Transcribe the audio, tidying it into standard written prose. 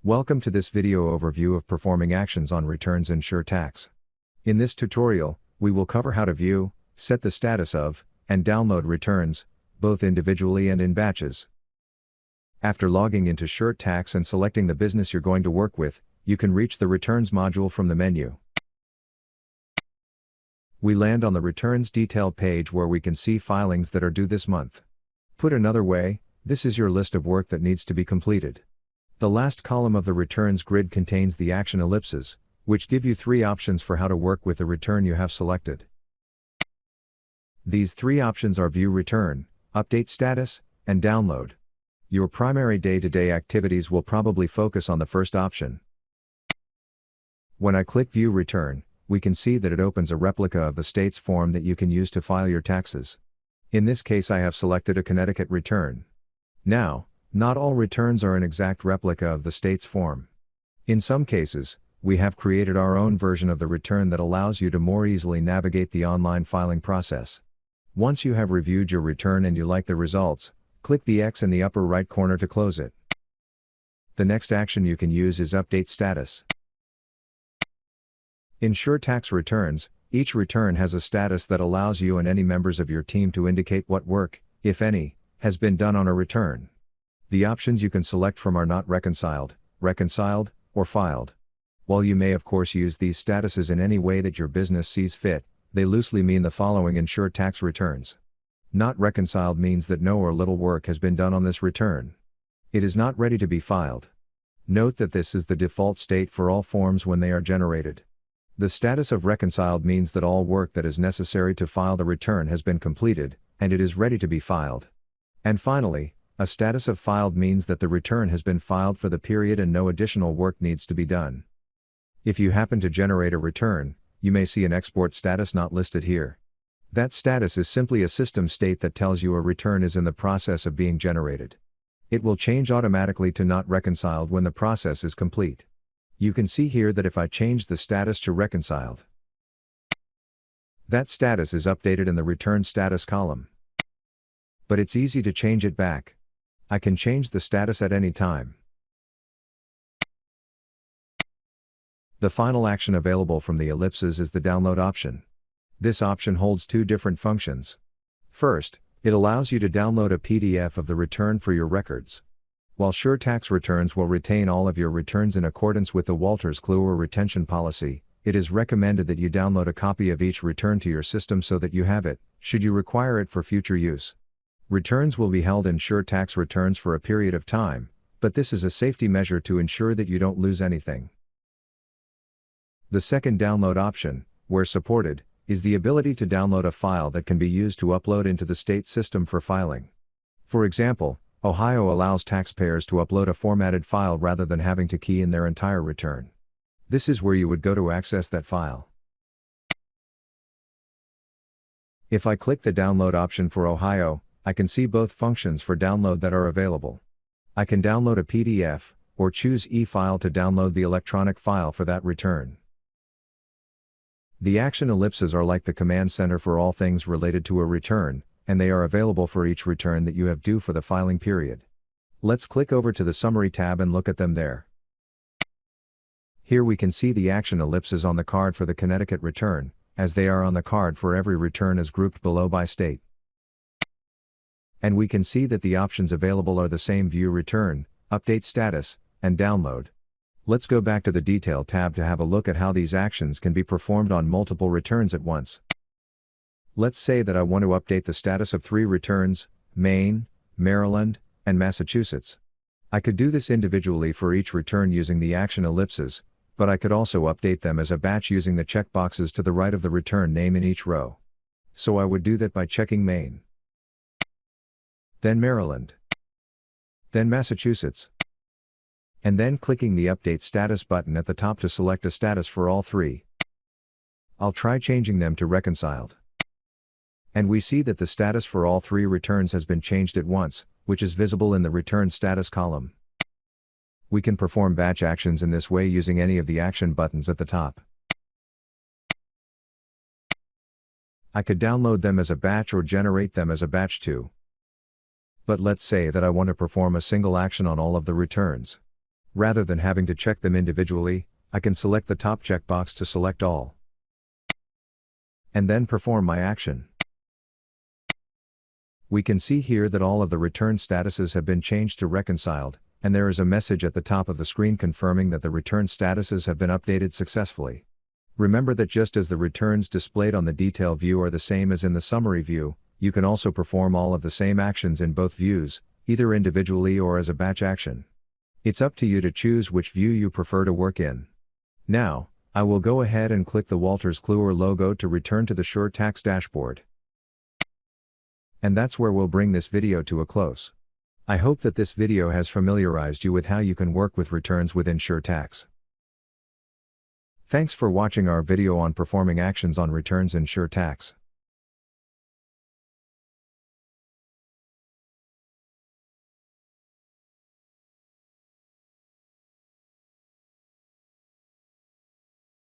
Welcome to this video overview of performing actions on returns in SureTax. In this tutorial, we will cover how to view, set the status of, and download returns, both individually and in batches. After logging into SureTax and selecting the business you're going to work with, you can reach the Returns module from the menu. We land on the Returns Detail page where we can see filings that are due this month. Put another way, this is your list of work that needs to be completed. The last column of the returns grid contains the action ellipses, which give you three options for how to work with the return you have selected. These three options are View Return, Update Status, and Download. Your primary day-to-day activities will probably focus on the first option. When I click View Return, we can see that it opens a replica of the state's form that you can use to file your taxes. In this case I have selected a Connecticut return. Now, not all returns are an exact replica of the state's form. In some cases, we have created our own version of the return that allows you to more easily navigate the online filing process. Once you have reviewed your return and you like the results, click the X in the upper right corner to close it. The next action you can use is Update Status. In SureTax returns, each return has a status that allows you and any members of your team to indicate what work, if any, has been done on a return. The options you can select from are not reconciled, reconciled, or filed. While you may of course use these statuses in any way that your business sees fit, they loosely mean the following in SureTax returns. Not reconciled means that no or little work has been done on this return. It is not ready to be filed. Note that this is the default state for all forms when they are generated. The status of reconciled means that all work that is necessary to file the return has been completed, and it is ready to be filed. And finally, a status of filed means that the return has been filed for the period and no additional work needs to be done. If you happen to generate a return, you may see an export status not listed here. That status is simply a system state that tells you a return is in the process of being generated. It will change automatically to not reconciled when the process is complete. You can see here that if I change the status to reconciled, that status is updated in the return status column. But it's easy to change it back. I can change the status at any time. The final action available from the ellipses is the download option. This option holds two different functions. First, it allows you to download a PDF of the return for your records. While SureTax returns will retain all of your returns in accordance with the Wolters Kluwer retention policy, it is recommended that you download a copy of each return to your system so that you have it, should you require it for future use. Returns will be held in SureTax returns for a period of time, but this is a safety measure to ensure that you don't lose anything. The second download option, where supported, is the ability to download a file that can be used to upload into the state system for filing. For example, Ohio allows taxpayers to upload a formatted file rather than having to key in their entire return. This is where you would go to access that file. If I click the download option for Ohio, I can see both functions for download that are available. I can download a PDF, or choose e-file to download the electronic file for that return. The action ellipses are like the command center for all things related to a return, and they are available for each return that you have due for the filing period. Let's click over to the Summary tab and look at them there. Here we can see the action ellipses on the card for the Connecticut return, as they are on the card for every return as grouped below by state. And we can see that the options available are the same: View Return, Update Status, and Download. Let's go back to the Detail tab to have a look at how these actions can be performed on multiple returns at once. Let's say that I want to update the status of 3 returns, Maine, Maryland, and Massachusetts. I could do this individually for each return using the action ellipses, but I could also update them as a batch using the checkboxes to the right of the return name in each row. So I would do that by checking Maine, then Maryland, then Massachusetts, and then clicking the Update Status button at the top to select a status for all 3. I'll try changing them to reconciled. And we see that the status for all 3 returns has been changed at once, which is visible in the return status column. We can perform batch actions in this way using any of the action buttons at the top. I could download them as a batch or generate them as a batch too. But let's say that I want to perform a single action on all of the returns. Rather than having to check them individually, I can select the top checkbox to select all. And then perform my action. We can see here that all of the return statuses have been changed to reconciled, and there is a message at the top of the screen confirming that the return statuses have been updated successfully. Remember that just as the returns displayed on the detail view are the same as in the summary view, you can also perform all of the same actions in both views, either individually or as a batch action. It's up to you to choose which view you prefer to work in. Now, I will go ahead and click the Wolters Kluwer logo to return to the SureTax dashboard. And that's where we'll bring this video to a close. I hope that this video has familiarized you with how you can work with returns within SureTax. Thanks for watching our video on performing actions on returns in SureTax.